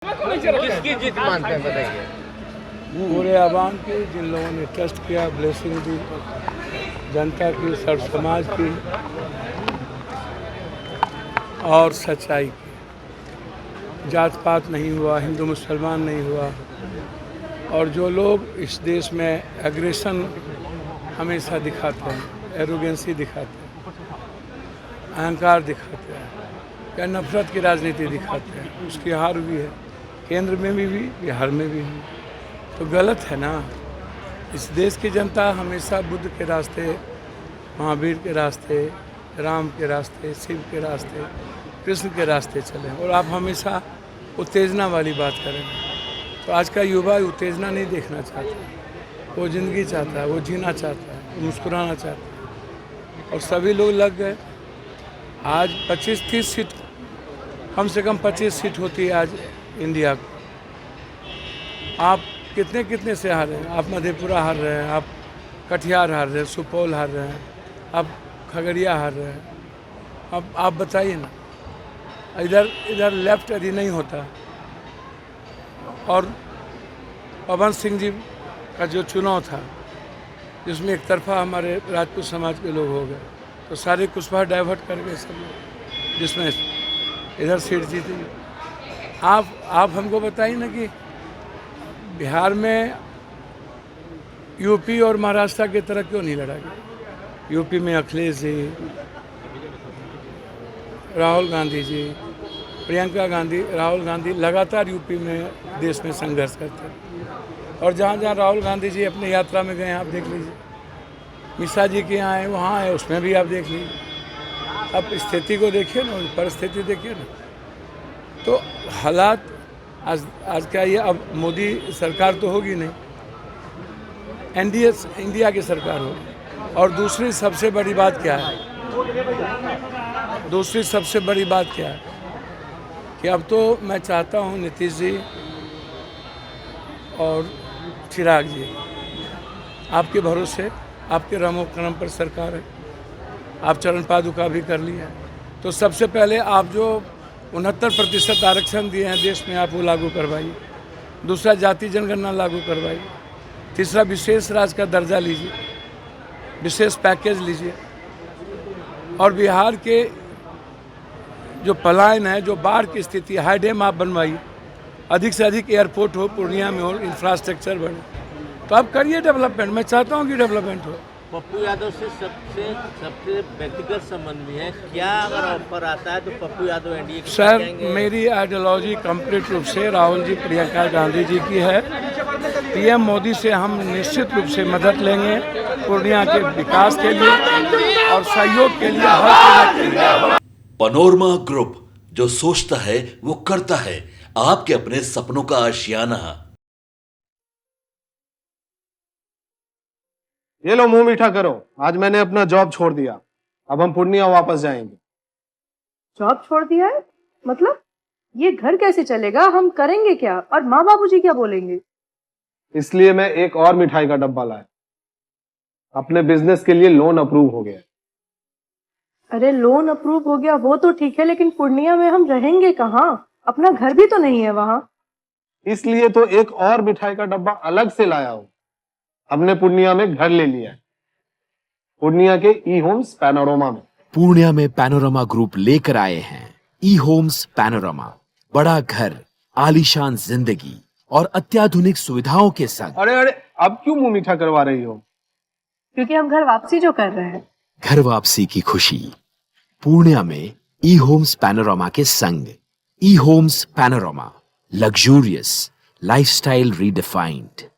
किसकी जीत मानते हैं बताइए? पूरे आवाम की, जिन लोगों ने ट्रस्ट किया, ब्लेसिंग दी, जनता की, सर्व समाज की और सच्चाई की। जात पात नहीं हुआ, हिंदू मुसलमान नहीं हुआ। और जो लोग इस देश में एग्रेशन हमेशा दिखाते हैं, एरोगेंसी दिखाते हैं, अहंकार दिखाते हैं या नफरत की राजनीति दिखाते हैं, उसकी हार हुई है। केंद्र में भी बिहार में भी हुई। तो गलत है ना। इस देश की जनता हमेशा बुद्ध के रास्ते, महावीर के रास्ते, राम के रास्ते, शिव के रास्ते, कृष्ण के रास्ते चले और आप हमेशा उत्तेजना वाली बात करें। तो आज का युवा उत्तेजना नहीं देखना चाहता, वो ज़िंदगी चाहता है, वो जीना चाहता है, वो मुस्कुराना चाहता है। और सभी लोग लग गए। आज 25-30 सीट, कम से कम 25 सीट होती है आज इंडिया को। आप कितने कितने से हार रहे हैं? आप मधेपुरा हार रहे हैं, आप कटिहार हार रहे हैं, सुपौल हार रहे हैं, आप खगड़िया हार रहे हैं। अब आप बताइए ना, इधर लेफ्ट यदि नहीं होता और पवन सिंह जी का जो चुनाव था जिसमें एक तरफा हमारे राजपूत समाज के लोग हो गए, तो सारे कुशवाहा डाइवर्ट कर गए सब लोग, जिसमें इधर सीट जीती। आप हमको बताइए ना कि बिहार में यूपी और महाराष्ट्र की तरह क्यों नहीं लड़ा गया? यूपी में अखिलेश जी, राहुल गांधी जी, प्रियंका गांधी, राहुल गांधी लगातार यूपी में देश में संघर्ष करते हैं। और जहाँ जहाँ राहुल गांधी जी अपनी यात्रा में गए आप देख लीजिए, मिश्रा जी के यहाँ आए, वहाँ आए, उसमें भी आप देख लीजिए। अब स्थिति को देखिए ना, परिस्थिति देखिए ना। तो हालात आज क्या ये, अब मोदी सरकार तो होगी नहीं, एनडीए इंडिया की सरकार होगी। और दूसरी सबसे बड़ी बात क्या है, दूसरी सबसे बड़ी बात क्या है कि अब तो मैं चाहता हूँ नीतीश जी और चिराग जी, आपके भरोसे, आपके रमो क्रम पर सरकार है, आप चरण पादुका भी कर लिया है। तो सबसे पहले आप जो 69% आरक्षण दिए हैं देश में, आप वो लागू करवाइए। दूसरा, जाति जनगणना लागू करवाइए। तीसरा, विशेष राज्य का दर्जा लीजिए, विशेष पैकेज लीजिए। और बिहार के जो पलायन है, जो बाढ़ की स्थिति, हाई डैम आप बनवाइए, अधिक से अधिक एयरपोर्ट हो, पूर्णिया में हो, इंफ्रास्ट्रक्चर बढ़े। तो आप करिए डेवलपमेंट। मैं चाहता हूँ कि डेवलपमेंट हो। पप्पू यादव से सबसे व्यक्तिगत संबंध भी है क्या? अगर ऑफर आता है तो पप्पू यादव एनडीए के साथ सर, जाएंगे? मेरी आइडियोलॉजी कंप्लीट रूप से राहुल जी, प्रियंका गांधी जी की है। पीएम मोदी से हम निश्चित रूप से मदद लेंगे पूर्णिया के विकास के लिए और सहयोग के लिए, हर तरह के लिए। पनोरमा ग्रुप, जो सोचता है वो करता है। आपके अपने सपनों का आशियाना। ये लो, मुंह मीठा करो। आज मैंने अपना जॉब छोड़ दिया, अब हम पूर्णिया वापस जाएंगे। जॉब छोड़ दिया है? मतलब ये घर कैसे चलेगा? हम करेंगे क्या? और माँ बाबूजी क्या बोलेंगे? इसलिए मैं एक और मिठाई का डब्बा लाया। अपने बिजनेस के लिए लोन अप्रूव हो गया। अरे लोन अप्रूव हो गया वो तो ठीक है, लेकिन पूर्णिया में हम रहेंगे कहाँ? अपना घर भी तो नहीं है वहाँ। इसलिए तो एक और मिठाई का डब्बा अलग से लाया हूं। हमने पूर्णिया में घर ले लिया है, पूर्णिया के ई होम्स पैनोरमा में। पूर्णिया में पैनोरमा ग्रुप लेकर आए हैं ई होम्स पैनोरमा। बड़ा घर, आलीशान जिंदगी और अत्याधुनिक सुविधाओं के संग। अरे अब क्यों मुंह मीठा करवा रही हो? क्योंकि हम घर वापसी जो कर रहे हैं। घर वापसी की खुशी पूर्णिया में ई होम्स पैनोरमा के संग। E homes panorama, luxurious lifestyle redefined.